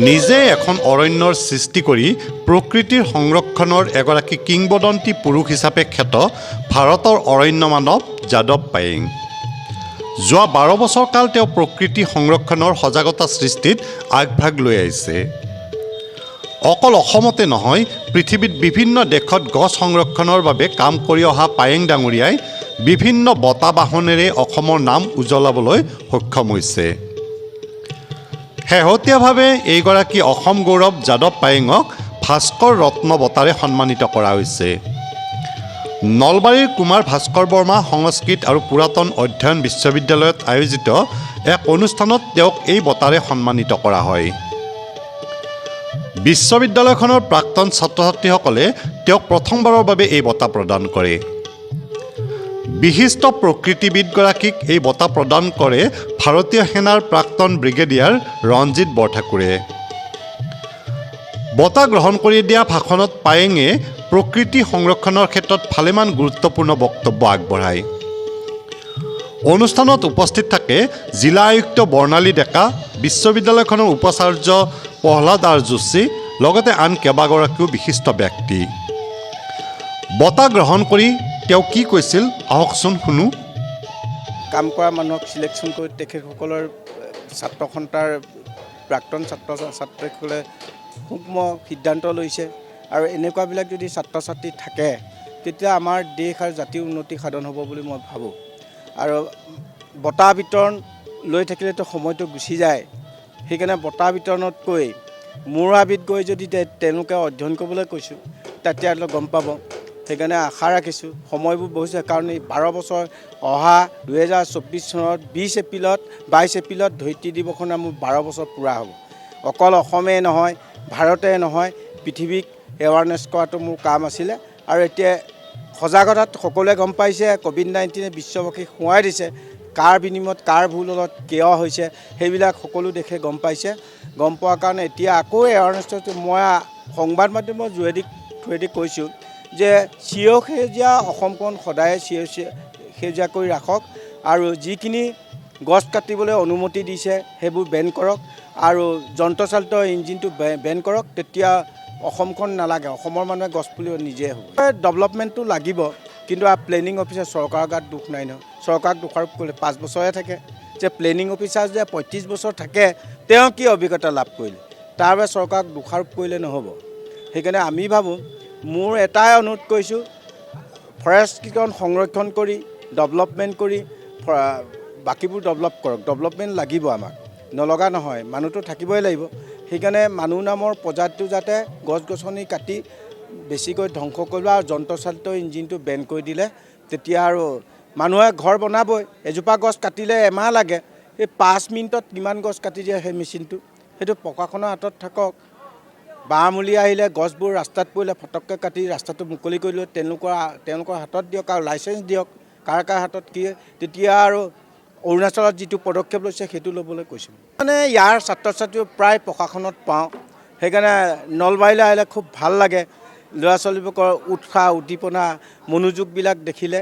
নিজে এখন অৰণ্যৰ সৃষ্টি কৰি প্ৰকৃতিৰ সংৰক্ষণৰ এগৰাকী কিংবদন্তি পুৰুষ হিচাপে খ্যাত ভাৰতৰ অৰণ্য মানৱ যাদৱ পায়েং। যোৱা 12 বছৰ কাল তেওঁ প্ৰকৃতি সংৰক্ষণৰ সজাগতা সৃষ্টিত আগভাগ লৈ আহিছে। অকল অসমতে নহয়, পৃথিৱীত বিভিন্ন দেশত গছ সংৰক্ষণৰ বাবে কাম কৰি অহা পায়েং ডাঙৰীয়াই বিভিন্ন বঁটা বাহনেৰে অসমৰ নাম উজ্বলাবলৈ সক্ষম হৈছে। শেহতীয়াভাৱে এইগৰাকী অসম গৌৰৱ যাদৱ পায়েঙক ভাস্কৰ ৰত্ন বঁটাৰে সন্মানিত কৰা হৈছে। নলবাৰীৰ কুমাৰ ভাস্কৰ বৰ্মা সংস্কৃত আৰু পুৰাতন অধ্যয়ন বিশ্ববিদ্যালয়ত আয়োজিত এক অনুষ্ঠানত তেওঁক এই বঁটাৰে সন্মানিত কৰা হয়। বিশ্ববিদ্যালয়খনৰ প্ৰাক্তন ছাত্ৰ-ছাত্ৰীসকলে তেওঁক প্ৰথমবাৰৰ বাবে এই বঁটা প্ৰদান কৰে। বিশিষ্ট প্ৰকৃতিবিদগৰাকীক এই বঁটা প্ৰদান কৰে ভাৰতীয় সেনাৰ প্ৰাক্তন ব্ৰিগেডিয়াৰ ৰঞ্জিত বৰঠাকুৰে। বঁটা গ্ৰহণ কৰি দিয়া ভাষণত পায়েঙে প্ৰকৃতি সংৰক্ষণৰ ক্ষেত্ৰত ভালেমান গুৰুত্বপূৰ্ণ বক্তব্য আগবঢ়ায়। অনুষ্ঠানত উপস্থিত থাকে জিলা আয়ুক্ত বৰ্ণালী ডেকা, বিশ্ববিদ্যালয়খনৰ উপাচাৰ্য প্ৰহ্লাদ আৰ যোশী, লগতে আন কেইবাগৰাকীও বিশিষ্ট ব্যক্তি। বঁটা গ্ৰহণ কৰি তেওঁ কি কৈছিল আহকচোন শুনো। কাম কৰা মানুহক চিলেকশ্যন কৰি তেখেতসকলৰ ছাত্ৰ সন্থাৰ প্ৰাক্তন ছাত্ৰ ছাত্ৰীসকলে সূক্ষ্ম সিদ্ধান্ত লৈছে আৰু এনেকুৱাবিলাক যদি ছাত্ৰ ছাত্ৰী থাকে তেতিয়া আমাৰ দেশ আৰু জাতিৰ উন্নতি সাধন হ'ব বুলি মই ভাবোঁ। আৰু বঁটা বিতৰণ লৈ থাকিলেতো সময়টো গুচি যায়, সেইকাৰণে বঁটা বিতৰণতকৈ মোৰ আবিত গৈ যদি তেওঁলোকে অধ্যয়ন কৰিবলৈ কৈছোঁ তেতিয়াহ'লে গম পাব। সেইকাৰণে আশা ৰাখিছোঁ সময়বোৰ বহিছে, কাৰণ এই 12 বছৰ অহা 2024 চনত 22 এপ্ৰিলত ধৰিত্ৰী দিৱসৰ মোৰ 12 বছৰ পূৰা হ'ব। অকল অসমেই নহয়, ভাৰতে নহয়, পৃথিৱীক এৱাৰনেছ কৰাটো মোৰ কাম আছিলে। আৰু এতিয়া সজাগতাত সকলোৱে গম পাইছে, ক'ভিড-19 বিশ্ববাসীক সোঁৱাই দিছে, কাৰ বিনিময়ত কাৰ ভুল হলত কিয় হৈছে সেইবিলাক সকলো দেশে গম পাইছে। গম পোৱাৰ কাৰণে এতিয়া আকৌ এৱাৰনেছটো মই সংবাদ মাধ্যমৰ থ্ৰুৱেদি কৈছোঁ যে চিৰসেউজীয়া অসমখন সদায় সেউজীয়া কৰি ৰাখক, আৰু যিখিনি গছ কাটিবলৈ অনুমতি দিছে সেইবোৰ বেন কৰক, আৰু যন্ত্ৰচালিত ইঞ্জিনটো বেন কৰক, তেতিয়া অসমখন নালাগে, অসমৰ মানুহে গছপুলি নিজে হ'ব। ডেভেলপমেণ্টটো লাগিব, কিন্তু প্লেনিং অফিচাৰ চৰকাৰৰ গাত দুখ নাই নহয়। চৰকাৰক দোষাৰোপ কৰিলে 5 বছৰে থাকে, যে প্লেনিং অফিচাৰ যে 35 বছৰ থাকে তেওঁ কি অভিজ্ঞতা লাভ কৰিলে, তাৰ বাবে চৰকাৰক দোষাৰোপ কৰিলে নহ'ব। সেইকাৰণে আমি ভাবোঁ, মোৰ এটাই অনুৰোধ কৰিছোঁ, ফৰেষ্টকেইখন সংৰক্ষণ কৰি ডেভেলপমেণ্ট কৰি বাকীবোৰ ডেভেলপ কৰক। ডেভেলপমেণ্ট লাগিব, আমাক নলগা নহয়, মানুহটো থাকিবই লাগিব। সেইকাৰণে মানুহ নামৰ প্ৰজাতিটো যাতে গছ গছনি কাটি বেছিকৈ ধ্বংস কৰিব আৰু যন্ত্ৰচালিত ইঞ্জিনটো বেন কৰি দিলে তেতিয়া আৰু মানুহে ঘৰ বনাবই। এজোপা গছ কাটিলে এমাহ লাগে, এই 5 মিনিটত কিমান গছ কাটি দিয়ে সেই মেচিনটো। সেইটো প্ৰশাসনৰ হাতত থাকক। বাঁহমূলি আহিলে গছবোৰ ৰাস্তাত পৰিলে ফটককৈ কাটি ৰাস্তাটো মুকলি কৰি লৈ তেওঁলোকৰ হাতত দিয়ক, আৰু লাইচেঞ্চ দিয়ক কাৰ হাতত কি। তেতিয়া আৰু অৰুণাচলত যিটো পদক্ষেপ লৈছে সেইটো ল'বলৈ কৈছোঁ। মানে ইয়াৰ ছাত্ৰ ছাত্ৰীও প্ৰায় প্ৰশাসনত পাওঁ, সেইকাৰণে নলবাৰীলৈ আহিলে খুব ভাল লাগে। ল'ৰা ছোৱালীবোৰৰ উৎসাহ উদ্দীপনা মনোযোগবিলাক দেখিলে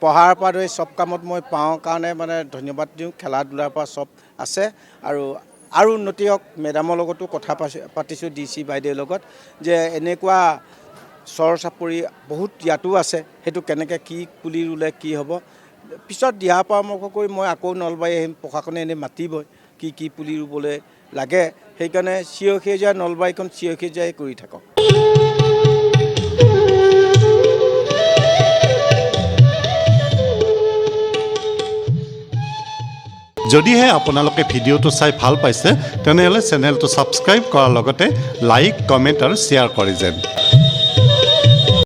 পঢ়াৰ পৰা ধৰি চব কামত মই পাওঁ কাৰণে মানে ধন্যবাদ দিওঁ। খেলা ধূলাৰ পৰা চব আছে, আৰু উন্নতি হওক। মেডামৰ লগতো কথা পাতিছোঁ, DC বাইদেউৰ লগত, যে এনেকুৱা চৰ চাপৰি বহুত ইয়াতো আছে, সেইটো কেনেকৈ কি পুলি ৰুলে কি হ'ব। পিছত দিহা পৰামৰ্শ কৰি মই আকৌ নলবাৰী আহিম, প্ৰশাসনে এনেই মাতিবই কি পুলি ৰুবলৈ লাগে। সেইকাৰণে চিৰসেউজীয়া নলবাৰীখন চিৰসেউজীয়াই কৰি থাকক। যদিহে আপোনালোকে ভিডিঅ'টো চাই ভাল পাইছে তেনেহ'লে চেনেলটো ছাবস্ক্ৰাইব কৰাৰ লগতে লাইক, কমেণ্ট আৰু শ্বেয়াৰ কৰি যেন।